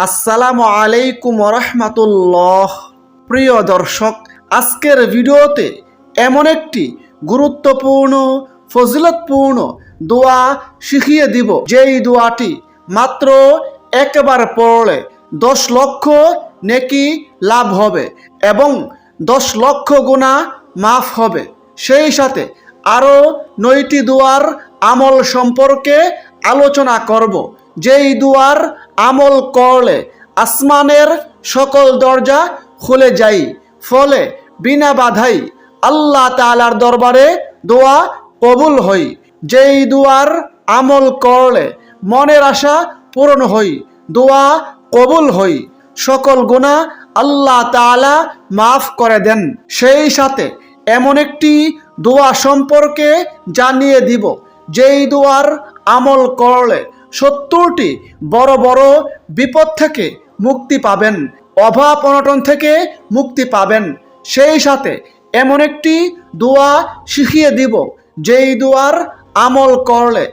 আসসালামু আলাইকুম রহমাতুল্লাহ। প্রিয় দর্শক, আজকের ভিডিওতে এমন একটি গুরুত্বপূর্ণ ফজিলতপূর্ণ দোয়া শিখিয়ে দিব, যেই দোয়াটি মাত্র একবার পড়লে 10 লক্ষ নেকি লাভ হবে এবং 10 লক্ষ গুনাহ মাফ হবে। সেই সাথে আরও 9টি দোয়ার আমল সম্পর্কে আলোচনা করব, যেই দোয়ার আমল করলে আসমানের সকল দরজা খুলে যায়, ফলে বিনা বাধাই আল্লাহ তাআলার দরবারে দোয়া কবুল হয়। যেই দোয়ার আমল করলে মনের আশা পূরণ হয়, দোয়া কবুল হয়, সকল গুনাহ আল্লাহ তাআলা মাফ করে দেন। সেই সাথে এমন একটি দোয়া সম্পর্কে জানিয়ে দিব, যেই দোয়ার আমল করলে 70টি বড় বড় বিপদ থেকে মুক্তি পাবেন, অভাব অনটন থেকে মুক্তি পাবেন। সেই সাথে এমন একটি দোয়া শিখিয়ে দিব, যেই দোয়ার আমল করলে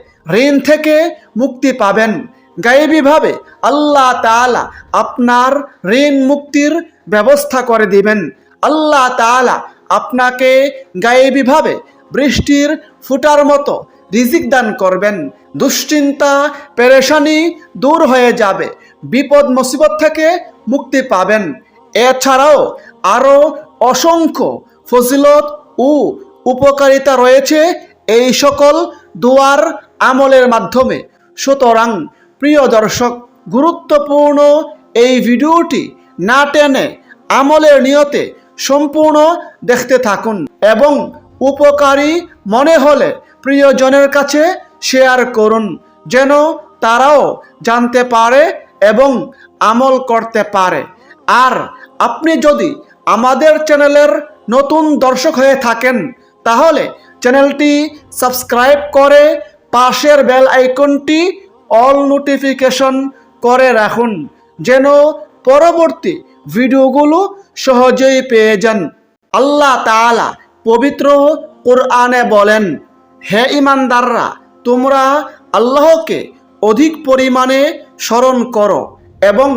ঋণ থেকে মুক্তি পাবেন। গায়েবীভাবে আল্লাহ তাআলা আপনার ঋণ মুক্তির ব্যবস্থা করে দিবেন। আল্লাহ তাআলা আপনাকে গায়েবীভাবে বৃষ্টির ফুটার মতো রিজিক দান করবেন। দুশ্চিন্তা পেরেশানি দূর হয়ে যাবে, বিপদ মুসিবত থেকে মুক্তি পাবেন। এছাড়াও আরও অসংখ্য ফজিলত ও উপকারিতা রয়েছে এই সকল দোয়ার আমলের মাধ্যমে। সুতরাং প্রিয় দর্শক, গুরুত্বপূর্ণ এই ভিডিওটি না টেনে আমলের নিয়তে সম্পূর্ণ দেখতে থাকুন এবং উপকারী মনে হলে প্রিয়জনের কাছে শেয়ার করুন, যেন তারাও জানতে পারে এবং আমল করতে পারে। আর আপনি যদি আমাদের চ্যানেলের নতুন দর্শক হয়ে থাকেন, তাহলে চ্যানেলটি সাবস্ক্রাইব করে পাশের বেল আইকনটি অল নোটিফিকেশন করে রাখুন, যেন পরবর্তী ভিডিওগুলো সহজেই পেয়ে যান। আল্লাহ তাআলা পবিত্র কোরআনে বলেন, হে ঈমানদাররা, তোমরা আল্লাহকে অধিক পরিমাণে স্মরণ করো এবং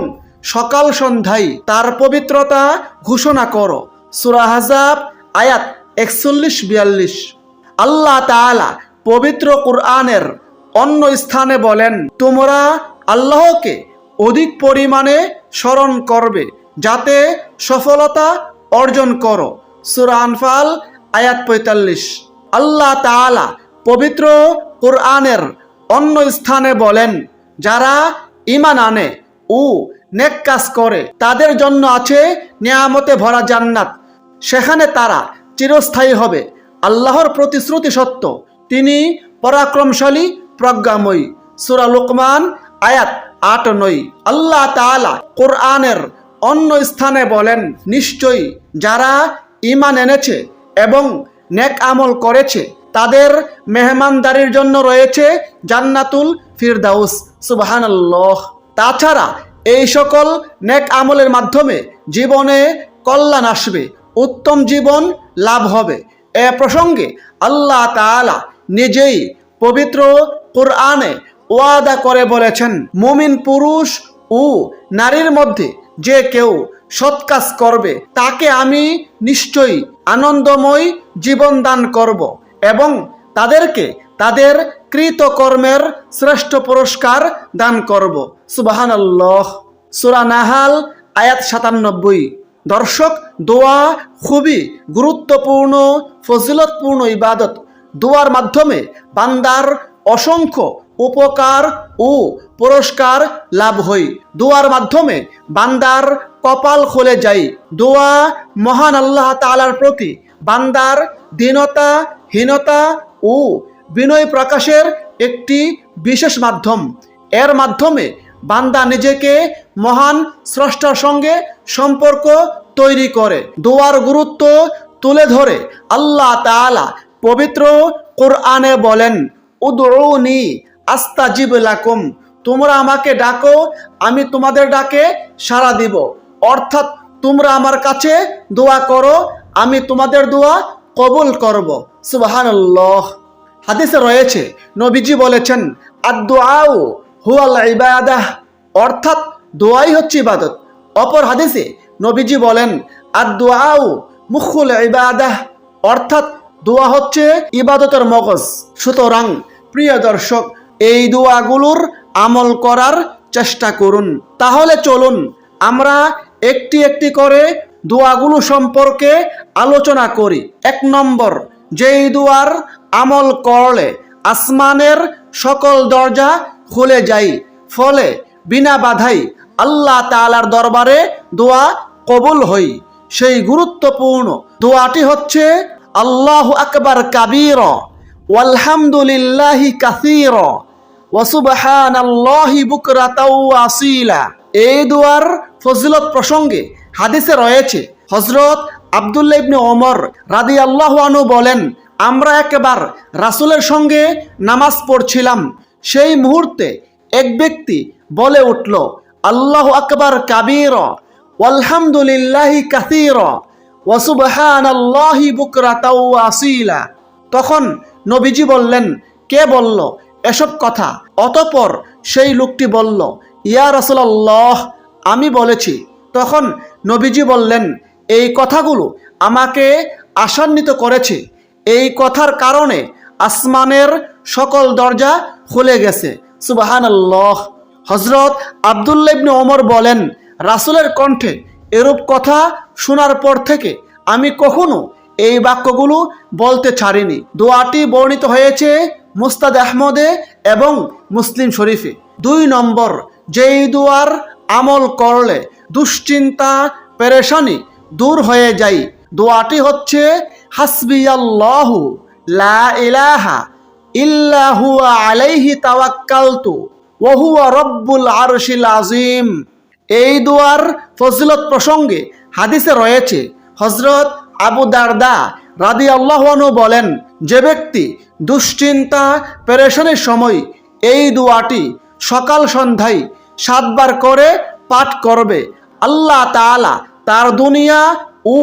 সকাল সন্ধ্যায় তার পবিত্রতা ঘোষণা করো। সূরা আহজাব আয়াত 41-42। আল্লাহ তাআলা পবিত্র কোরআনের অন্য স্থানে বলেন, তোমরা আল্লাহকে অধিক পরিমাণে স্মরণ করবে যাতে সফলতা অর্জন করো। সূরা আনফাল আয়াত 45। আল্লাহ তাআলা পবিত্র কোরআনের অন্য স্থানে বলেন, যারা ঈমান আনে ও নেক কাজ করে তাদের জন্য আছে নিয়ামতে ভরা জান্নাত, সেখানে তারা চিরস্থায়ী হবে। আল্লাহর প্রতিশ্রুতি সত্য, তিনি পরাক্রমশালী প্রজ্ঞাময়ী। সূরা লুকমান আয়াত 8-9। আল্লাহ তাআলা কোরআনের অন্য স্থানে বলেন, নিশ্চয়ই যারা ঈমান এনেছে এবং নেক আমল করেছে তাদের মেহমানদারির জন্য রয়েছে জান্নাতুল ফিরদাউস। সুবহানাল্লাহ। তাছাড়া এই সকল নেক আমলের মাধ্যমে জীবনে কল্যাণ আসবে, উত্তম জীবন লাভ হবে। এ প্রসঙ্গে আল্লাহ তাআলা নিজেই পবিত্র কোরআনে ওয়াদা করে বলেছেন, মুমিন পুরুষ ও নারীর মধ্যে যে কেউ সৎ কাজ করবে তাকে আমি নিশ্চয়ই আনন্দময় জীবন দান করব এবং তাদেরকে তাদের কৃতকর্মের শ্রেষ্ঠ পুরস্কার দান করব। সুবহানাল্লাহ। সূরা নাহাল আয়াত 97। দর্শক, দোয়া খুবই গুরুত্বপূর্ণ ফজিলতপূর্ণ ইবাদত। দোয়ার মাধ্যমে বান্দার অসংখ্য উপকার ও পুরস্কার লাভ হয়। দোয়ার মাধ্যমে বান্দার কপাল খুলে যায়। দোয়া মহান আল্লাহ তাআলার প্রতি বান্দার দীনতা, হীনতা ও বিনয় প্রকাশের একটি বিশেষ মাধ্যম। এর মাধ্যমে বান্দা নিজেকে মহান স্রষ্টার সঙ্গে সম্পর্ক তৈরি করে। দোয়ার গুরুত্ব তুলে ধরে আল্লাহ তাআলা পবিত্র কোরআনে বলেন, উদউনি আস্তাজিব লাকুম, তোমরা আমাকে ডাকো, আমি তোমাদের ডাকে সাড়া দিব। অর্থাৎ তোমরা আমার কাছে দোয়া করো, আমি তোমাদের দোয়া কবুল করব। সুবহানাল্লাহ। হাদিসে রয়েছে, নবীজি বলেছেন, আদ-দুআউ হুয়াল ইবাদাহ, অর্থাৎ দোয়াই হচ্ছে ইবাদত। অপর হাদিসে নবীজি বলেন, আদ-দুআউ মুখুল ইবাদাহ, অর্থাৎ দোয়া হচ্ছে ইবাদতের মগজ। সুতরাং প্রিয় দর্শক, এই দোয়াগুলোর আমল করার চেষ্টা করুন। তাহলে চলুন আমরা একটি একটি করে দোয়াগুলো সম্পর্কে আলোচনা করি। 1 নম্বর, যেই দোয়ার আমল করলে আসমানের সকল দরজা খুলে যায়, ফলে বিনা বাধাই আল্লাহ তাআলার দরবারে দোয়া কবুল হয়, সেই গুরুত্বপূর্ণ দোয়াটি হচ্ছে আল্লাহু আকবার কাবীরা ওয়ালহামদুলিল্লাহি কাসীরা ওয়া সুবহানাল্লাহি বুকরাতাও ওয়া আসীলা। এই দোয়ার ফজিলত প্রসঙ্গে হাদিসে রয়েছে, হযরত আব্দুল্লাহ ইবনে ওমর রাদিয়াল্লাহু আনহু বলেন, আমরা একবার রাসূলের সঙ্গে নামাজ পড়ছিলাম। সেই মুহূর্তে এক ব্যক্তি বলে উঠল, আল্লাহু আকবার কাবীরা ওয়ালহামদুলিল্লাহি কাসীরা ওয়া সুবহানাল্লাহি বুকরাতাও ওয়া আসীলা। তখন নবীজি বললেন, কে বলল এসব কথা? অতঃপর সেই লোকটি বলল, ইয়া রাসূলুল্লাহ, আমি বলেছি। তখন নবীজি বললেন, এই কথাগুলো আমাকে আশান্বিত করেছে। এই কথার কারণে আসমানের সকল দরজা খুলে গেছে। সুবহানাল্লাহ। হযরত আব্দুল্লাহ ইবনে ওমর বলেন, রাসূলের কণ্ঠে এরূপ কথা শোনার পর থেকে আমি কখনো এই বাক্যগুলো বলতে ছাড়িনি। দোয়াটি বর্ণিত হয়েছে মুসনাদ আহমদে এবং মুসলিম শরীফে। 2 নম্বর, যেই দোয়ার আমল করলে দুশ্চিন্তা পেরেশানি দূর হয়ে যায়, দোয়াটি হচ্ছে হাসবিয়াল্লাহু লা ইলাহা ইল্লা হুয়া আলাইহি তাওয়াক্কালতু ওয়া হুয়া রব্বুল আরশিল আযীম। এই দোয়ার ফজিলত প্রসঙ্গে হাদিসে রয়েছে, হযরত আবু দারদা রাদিয়াল্লাহু আনহু বলেন, যে ব্যক্তি দুশ্চিন্তা পেরেশানির সময় এই দোয়াটি সকাল সন্ধ্যায় 7 বার করে পাঠ করবে, আল্লাহ তাআলা তার দুনিয়া ও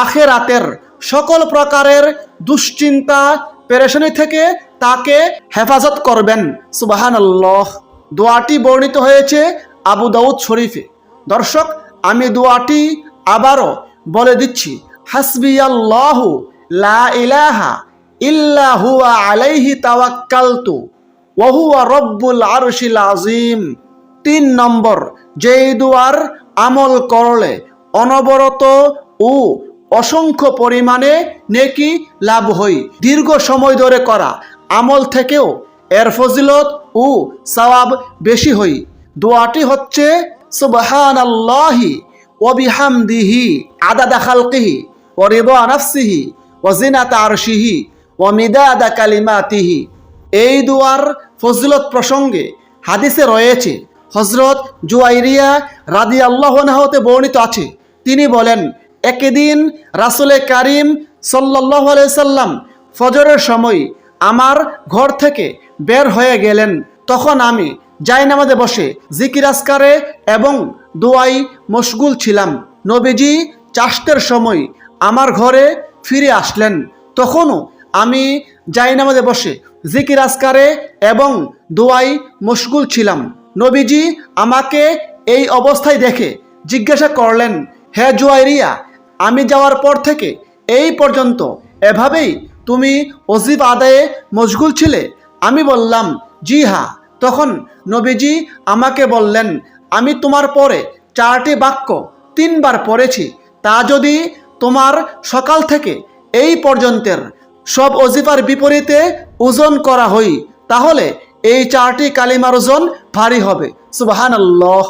আখিরাতের সকল প্রকারের দুশ্চিন্তা পেরেশানি থেকে তাকে হেফাজত করবেন। সুবহানাল্লাহ। দোয়াটি বর্ণিত হয়েছে আবু দাউদ শরীফে। দর্শক, আমি দোয়াটি আবারও বলে দিচ্ছি, হাসবিয়াল্লাহু লা ইলাহা ইল্লা হুয়া আলাইহি তাওয়াক্কালতু ওয়া হুয়া রব্বুল আরশিল আযীম। 3 নম্বর, যেই দোয়ার আমল করলে অনবরত ও অসংখ্য পরিমাণে নেকি লাভ হয়। দীর্ঘ সময় ধরে করা আমল থেকেও এর ফজিলত ও সওয়াব বেশি হয়। দোয়াটি হচ্ছে সুবহানাল্লাহি ওয়া বিহামদিহি আদাদা খালকিহি ওয়া রিদা নাফসিহি ওয়া জিনাতা আরশিহি ওয়া মিদাদা কালিমাতিহি। এই দোয়ার ফজিলত প্রসঙ্গে হাদিসে রয়েছে, হযরত জুয়াইরিয়া রাদিয়াল্লাহু আনহাতে বর্ণিত আছে, তিনি বলেন, একদিন রাসূলে কারীম সাল্লাল্লাহু আলাইহি সাল্লাম ফজরের সময় আমার ঘর থেকে বের হয়ে গেলেন। তখন আমি জায়নামাজে বসে জিকির আজকারে এবং দোয়ায় মশগুল ছিলাম। নবীজি চাশতের সময় আমার ঘরে ফিরে আসলেন। তখনও আমি জায়নামাজে বসে জিকির আজকারে এবং দোয়ায় মশগুল ছিলাম। নবীজি আমাকে এই অবস্থায় দেখে জিজ্ঞাসা করলেন, হে জুয়াইরিয়া, আমি যাওয়ার পর থেকে এই পর্যন্ত এভাবেই তুমি ওয়াজিব আদায়ে মশগুল ছিলে? আমি বললাম, জি হ্যাঁ। তখন নবীজি আমাকে বললেন, আমি তোমার পরে 4টি বাক্য 3 বার পড়েছি, তা যদি তোমার সকাল থেকে এই পর্যন্তের সব ওজিফার বিপরীতে ওজন করা হয়, তাহলে এই 4টি কালিমার ওজন ভারী হবে। সুবহানাল্লাহ।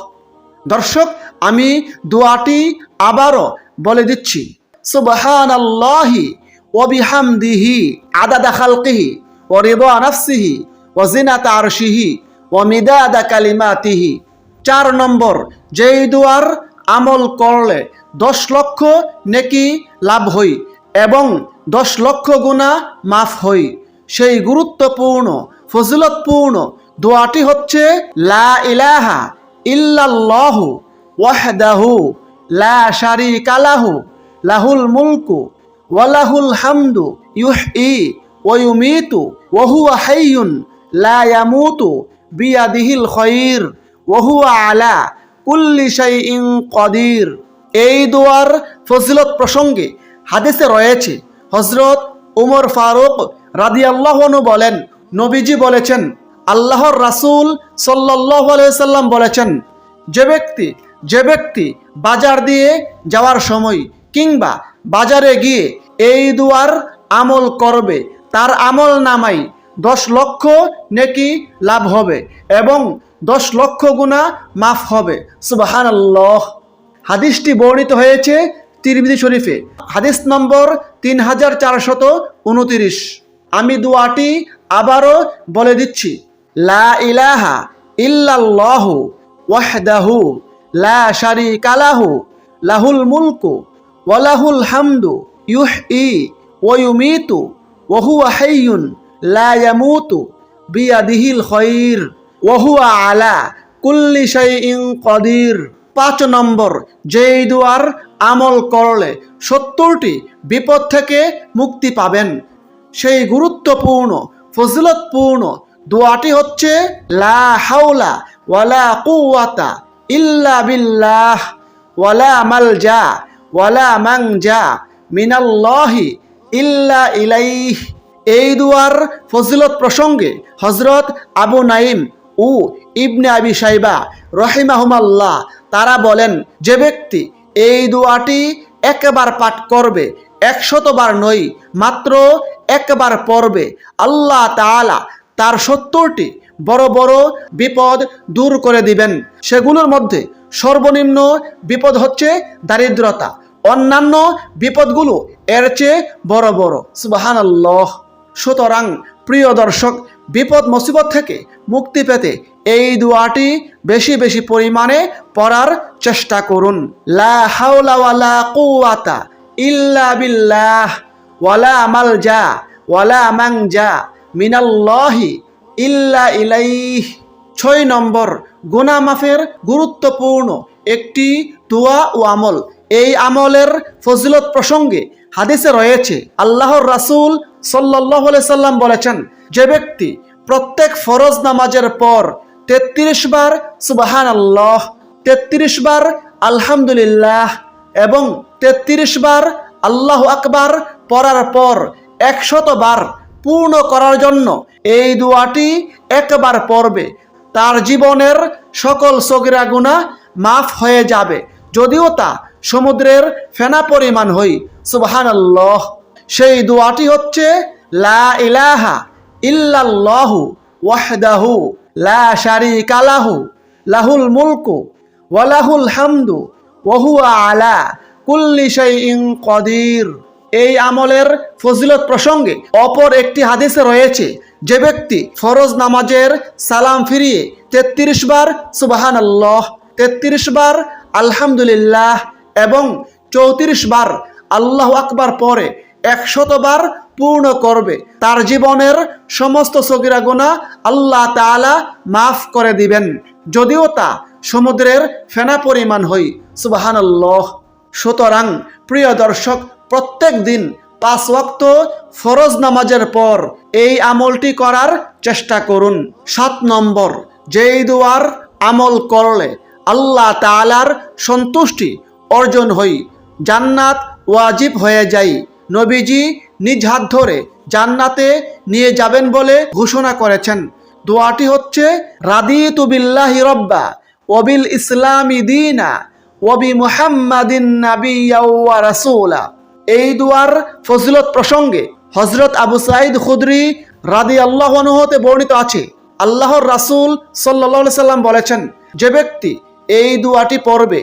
দর্শক, আমি দোয়াটি আবারও বলে দিচ্ছি, সুবহানাল্লাহি ওয়া বিহামদিহি আদাদা খালকিহি ওয়া রিদা নাফসিহি ওয়া জিনাতা আরশিহি ওয়া মিদাদা কালিমাতিহি। 4 নম্বর, যেই দোয়ার আমল করলে 10 লক্ষ নেকি লাভ হয় এবং 10 লক্ষ গুনাহ মাফ হয়, সেই গুরুত্বপূর্ণ ফজিলতপূর্ণ দোয়াটি হচ্ছে লা ইলাহা ইল্লাল্লাহু ওয়াহদাহু লা শারীকা লাহু লাহুল মুলকু ওয়া লাহুল হামদু ইউহয়ি ওয়া ইউমীতু ওয়া হুয়া হাইয়ুন লা ইয়ামুতু বিয়াদিহিল খায়র ওয়া হুয়া আলা কুল্লি শাইইন কাদির। এই দোয়ার ফজিলত প্রসঙ্গে হাদিসে রয়েছে, হযরত উমর ফারুক রাদিয়াল্লাহু আনহু বলেন, নবীজি বলেছেন, আল্লাহর রাসূল সাল্লাল্লাহু আলাইহি সাল্লাম বলেছেন, যে ব্যক্তি বাজার দিয়ে যাওয়ার সময় কিংবা বাজারে গিয়ে এই দুয়ার আমল করবে, তার আমল নামায় 10 লক্ষ নেকি লাভ হবে এবং 10 লক্ষ গুনাহ মাফ হবে। সুবহানাল্লাহ। হাদিসটি বর্ণিত হয়েছে তিরমিজি শরীফে, হাদিস নম্বর 3429। আমি দুয়াটি আবারও বলে দিচ্ছি, লা ইলাহা ইল্লাল্লাহু ওয়াহদাহু লা শারীকা লাহু লাহুল মুলকু ওয়া লাহুল হামদু ইউহয়ী ওয়া ইউমীতু ওয়া হুয়া হাইয়্যুন লা ইয়ামুতু বিয়াদিহিল খায়র ওয়া হুয়া আলা কুল্লি শাইইন কাদির। 5 নম্বর, যেই দুয়ার আমল করলে 70টি বিপদ থেকে মুক্তি পাবেন, সেই গুরুত্বপূর্ণ ফজিলতপূর্ণ দোয়াটি হচ্ছে, লা হাওলা ওয়ালা কুওয়াতা ইল্লা বিল্লাহ ওয়ালা মালজা ওয়ালা মানজা মিনাল্লাহি ইল্লা ইলাইহ। এই দুয়ার ফজিলত প্রসঙ্গে হযরত আবু নাঈম ও ইবনে আবি শাইবা রহিমাহুমাল্লাহ তারা বলেন, যে ব্যক্তি এই দুয়াটি একবার পাঠ করবে, 100 বার নয়, মাত্র একবার পড়বে, আল্লাহ তাআলা তার 70টি বড় বড় বিপদ দূর করে দিবেন। সেগুলোর মধ্যে সর্বনিম্ন বিপদ হচ্ছে দারিদ্রতা, অন্যান্য বিপদগুলো এর চেয়ে বড় বড়। সুবহানাল্লাহ। সুতরাং প্রিয় দর্শক, বিপদ মুসিবত থেকে মুক্তি পেতে এই দুয়াটি বেশি বেশি পরিমাণে পড়ার চেষ্টা করুন। লা হাওলা ওয়ালা কুওয়াতা ইল্লা বিল্লাহ ওয়ালা মালজা ওয়ালা মানজা মিনাল্লাহি ইল্লা ইলাইহ। 6 নম্বর, গুনাহ মাফের গুরুত্বপূর্ণ একটি দোয়া ও আমল। এই আমলের ফজিলত প্রসঙ্গে হাদিসে রয়েছে, আল্লাহর রাসূল সাল্লাল্লাহু আলাইহি সাল্লাম বলেছেন, যে ব্যক্তি প্রত্যেক ফরজ নামাজের পর 33 বার সুবহানাল্লাহ, 33 বার আলহামদুলিল্লাহ এবং 33 বার আল্লাহু আকবার পড়ার পর 100 বার পূর্ণ করার জন্য এই দোয়াটি একবার পড়বে, তার জীবনের সকল সগীরা গুনাহ মাফ হয়ে যাবে, যদিও তা সমুদ্রের ফেনা পরিমাণ হয়। সুবহানাল্লাহ। সেই দোয়াটি হচ্ছে, লা ইলাহা ইল্লাল্লাহু ওয়াহদাহু লা শারীকা লাহু লাহুল মুলকু ওয়া লাহুল হামদু ওয়া হুয়া আলা কুল্লি শাইইন কাদির। এই আমলের ফজিলত প্রসঙ্গে অপর একটি হাদিসে রয়েছে, যে ব্যক্তি ফরজ নামাজের সালাম ফিরিয়ে 33 বার সুবহানাল্লাহ, 33 বার আলহামদুলিল্লাহ এবং 34 বার আল্লাহু আকবার পরে 100 বার পূর্ণ করবে, তার জীবনের সমস্ত সগীরা গুনাহ আল্লাহ তাআলা মাফ করে দিবেন, যদিও তা সমুদ্রের ফেনা পরিমাণ হয়। সুবহানাল্লাহ। সুতরাং প্রিয় দর্শক, প্রত্যেক দিন 5 ওয়াক্ত ফরজ নামাজের পর এই আমলটি করার চেষ্টা করুন। 7 নম্বর, যেই দুয়ার আমল করলে আল্লাহ তাআলার সন্তুষ্টি অর্জন হয়, জান্নাত ওয়াজিব হয়ে যায়। নবীজি নিজ হাত ধরে জান্নাতে নিয়ে যাবেন বলে ঘোষণা করেছেন। দোয়াটি হচ্ছে, রাদিতু বিল্লাহি রাব্বা ওয়া বিল ইসলামি দীনা ওয়া বি মুহাম্মাদিন নাবিয়্যা ওয়া রাসূলা। এই দুয়ার ফজিলত প্রসঙ্গে হযরত আবু সাঈদ খুদরি রাদিয়াল্লাহু আনহু হতে বর্ণিত আছে, আল্লাহর রাসূল সাল্লাল্লাহু আলাইহি সাল্লাম বলেছেন, যে ব্যক্তি এই দুয়াটি পড়বে,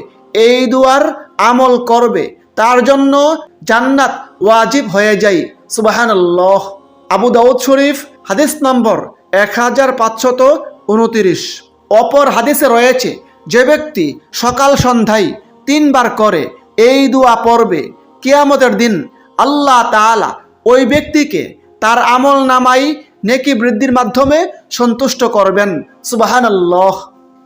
এই দুয়ার আমল করবে, তার জন্য জান্নাত ওয়াজিব হয়ে যায়। সুবহানাল্লাহ। আবু দাউদ শরীফ, হাদিস নম্বর 1529। অপর হাদিসে রয়েছে, যে ব্যক্তি সকাল সন্ধ্যায় 3 বার করে এই দোয়া পড়বে, কিয়ামতের দিন আল্লাহ তাআলা ওই ব্যক্তিকে তার আমল নামাই নেকি বৃদ্ধির মাধ্যমে সন্তুষ্ট করবেন। সুবহানাল্লাহ।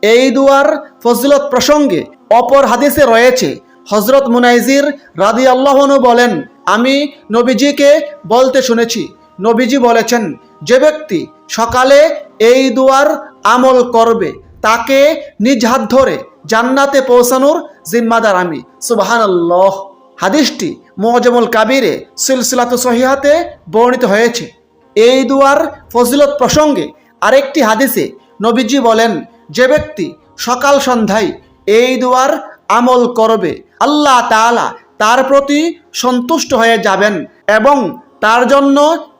এই দুয়ার ফজিলত প্রসঙ্গে অপর হাদিসে রয়েছে, হযরত মুনাইজির রাদিয়াল্লাহু আনহু বলেন, আমি নবীজিকে বলতে শুনেছি, নবীজি বলেছেন, যে ব্যক্তি সকালে এই দুয়ার আমল করবে, তাকে নিজ হাত ধরে জান্নাতে পৌঁছানোর জিম্মাদার আমি। সুবহানাল্লাহ। হাদিসটি মুআজামুল কাবিরে সিলসিলাতু সহিহাতে বর্ণিত হয়েছে। এই দুয়ার ফজিলত প্রসঙ্গে আরেকটি হাদিসে নবীজি বলেন, যে ব্যক্তি সকাল সন্ধ্যায় এই দুয়ার আমল করবে, আল্লাহ তাআলা তার প্রতি সন্তুষ্ট হয়ে যাবেন এবং তার জন্য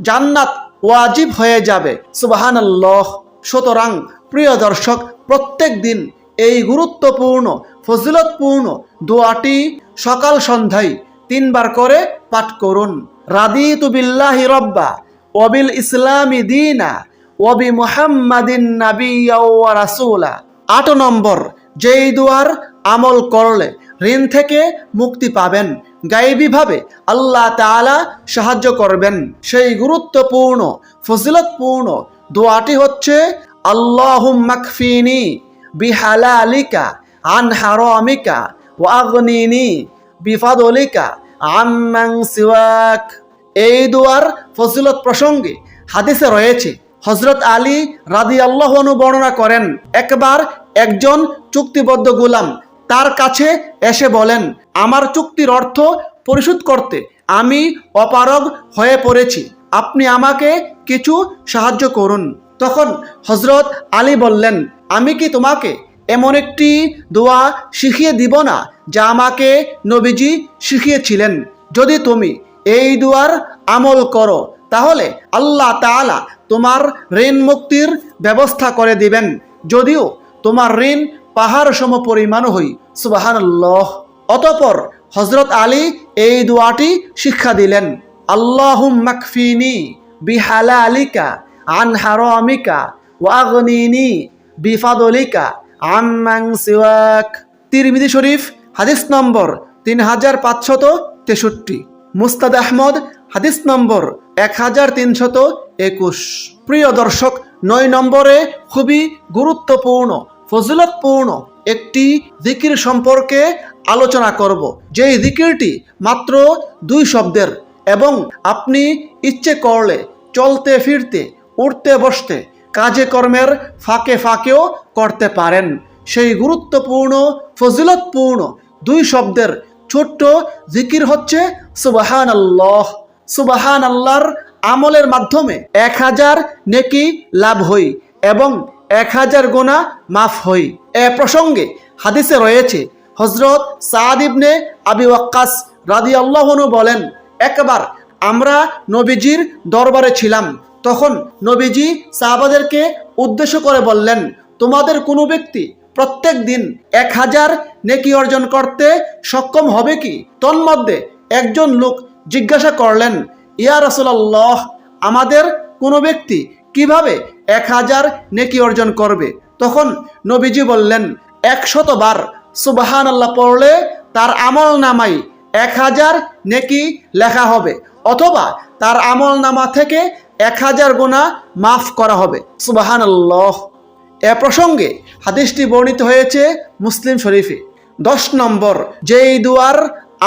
জান্নাত ওয়াজিব হয়ে যাবে। সুবহানাল্লাহ। সুতরাং প্রিয় দর্শক, প্রত্যেক দিন এই গুরুত্বপূর্ণ ফজিলতপূর্ণ দোয়াটি সকাল সন্ধ্যায় 3 বার করে পাঠ করুন। রাদিতু বিল্লাহি রব্বা ওয়া বিল ইসলামি দীনা ওয়া বি মুহাম্মাদিন নাবিয়্যা ওয়া রাসূলা। 8 নম্বর, যেই দুয়ার আমল করলে ঋণ থেকে মুক্তি পাবেন, গায়েবীভাবে আল্লাহ তাআলা সাহায্য করবেন, সেই গুরুত্বপূর্ণ ফজিলতপূর্ণ দোয়াটি হচ্ছে আল্লাহুম্মা কফিনি বিহালালিকা আন হারামিকা ওয়া আগনিনি বিফাদলিকা আম্মান সিওয়াক। এই দুয়ার ফজিলত প্রসঙ্গে হাদিসে রয়েছে, হযরত আলী রাদিয়াল্লাহু আনহু বর্ণনা করেন, একবার একজন চুক্তিবদ্ধ গোলাম তার কাছে এসে বলেন, আমার চুক্তির অর্থ পরিশোধ করতে আমি অপারগ হয়ে পড়েছি, আপনি আমাকে কিছু সাহায্য করুন। তখন হযরত আলী বললেন, আমি কি তোমাকে এমন একটি দোয়া শিখিয়ে দিব না যা আমাকে নবীজি শিখিয়েছিলেন? যদি তুমি এই দুয়ার আমল করো তাহলে আল্লাহ তাআলা তোমার ঋণ মুক্তির ব্যবস্থা করে দিবেন, যদিও তোমার ঋণ পাহাড় সম পরিমাণ হই। সুবহানাল্লাহ। অতঃপর হযরত আলী এই দোয়াটি শিক্ষা দিলেন, আল্লাহুম্মা কফিনি বিহালালিকা আন হারামিকা ওয়া আগনিনি বিফাদলিকা আম্মান সিওয়াক। তিরমিজি শরীফ হাদিস নম্বর 3563, মুসনাদ আহমদ হাদিস নম্বর 1321। প্রিয় দর্শক, 9 নম্বরে খুবই গুরুত্বপূর্ণ ফজিলতপূর্ণ একটি জিকির সম্পর্কে আলোচনা করব, যেই জিকিরটি মাত্র 2 শব্দের এবং আপনি ইচ্ছে করলে চলতে ফিরতে, উঠতে বসতে, কাজে কর্মের ফাঁকে ফাঁকেও করতে পারেন। সেই গুরুত্বপূর্ণ ফজিলতপূর্ণ 2 শব্দের ছোট্ট জিকির হচ্ছে সুবহানাল্লাহ। সুবহানাল্লাহর আমলের মাধ্যমে 1000 নেকি লাভ হই এবং 1000 গুনাহ মাফ হই। এ প্রসঙ্গে হাদিসে রয়েছে, হযরত সাদ ইবনে আবি ওয়াক্কাস রাদিয়াল্লাহু আনহু বলেন, একবার আমরা নবীজির দরবারে ছিলাম, তখন নবীজি সাহাবাদেরকে উদ্দেশ্য করে বললেন, তোমাদের কোনো ব্যক্তি প্রত্যেক দিন 1000 নেকি অর্জন করতে সক্ষম হবে কি? তন্মধ্যে একজন লোক জিজ্ঞাসা করলেন, ইয়া রাসূলুল্লাহ, আমাদের কোনো ব্যক্তি কিভাবে 1000 নেকি অর্জন করবে? তখন নবীজি বললেন, 100 বার সুবহানাল্লাহ পড়লে তার আমল নামায় 1000 নেকি লেখা হবে, অথবা তার আমল নামা থেকে 1000 গুনাহ মাফ করা হবে। সুবহানাল্লাহ। এ প্রসঙ্গে হাদিসটি বর্ণিত হয়েছে মুসলিম শরীফে। 10 নম্বর, যেই দুয়ার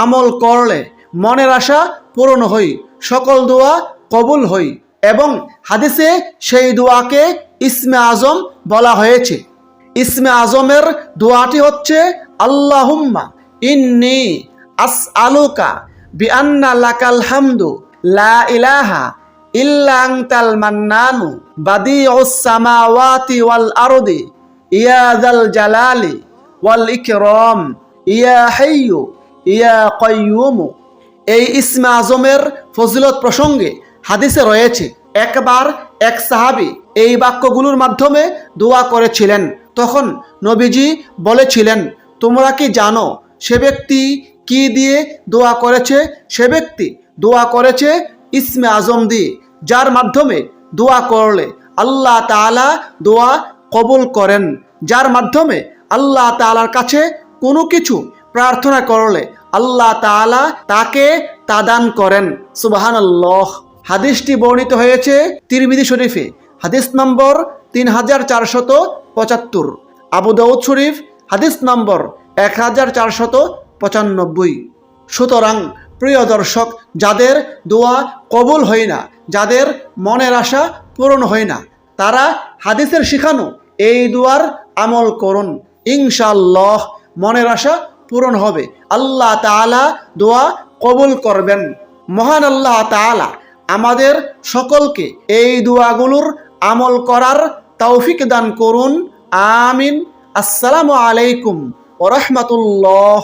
আমল করলে মনের আশা পূরণ হই, সকল দোয়া কবুল হই, এবং হাদিসে সেই দোয়াকে ইসমে আজম বলা হয়েছে। ইসমে আজমের দোয়াটি হচ্ছে আল্লাহুম্মা ইন্নী আসআলুকা বিআন্না লাকাল হামদু লা ইলাহা ইল্লা আনতাল মান্নানু বাদিউস সামাওয়াতি ওয়াল আরদি ইয়া যাল জালালি ওয়াল ইকরাম ইয়া হাইয়্যু ইয়া কাইয়্যুম। এই ইসমে আজমের ফজিলত প্রসঙ্গে হাদিসে রয়েছে, একবার এক সাহাবী এই বাক্যগুলোর মাধ্যমে দোয়া করেছিলেন, তখন নবীজি বলেছিলেন, তোমরা কি জানো সে ব্যক্তি কি দিয়ে দোয়া করেছে? সে ব্যক্তি দোয়া করেছে ইসমে আজম দিয়ে, যার মাধ্যমে দোয়া করলে আল্লাহ তাআলা দোয়া কবুল করেন, যার মাধ্যমে আল্লাহ তাআলার কাছে কোনো কিছু প্রার্থনা করলে আল্লাহ তাআলা তাকে তা দান করেন। সুবহানাল্লাহ। হাদিসটি বর্ণিত হয়েছে তিরমিজি শরীফে, হাদিস নম্বর 3475, আবু দাউদ শরীফ হাদিস নম্বর 1495। সুতরাং প্রিয় দর্শক, যাদের দোয়া কবুল হয় না, যাদের মনের আশা পূরণ হয় না, তারা হাদিসের শিখানো এই দোয়ার আমল করুন। ইনশাআল্লাহ মনের আশা পূরণ হবে। আল্লাহ তাআলা দোয়া কবুল করবেন। মহান আল্লাহ তাআলা আমাদের সকলকে এই দোয়াগুলোর আমল করার তৌফিক দান করুন। আমিন। আসসালামু আলাইকুম ওয়া রাহমাতুল্লাহ।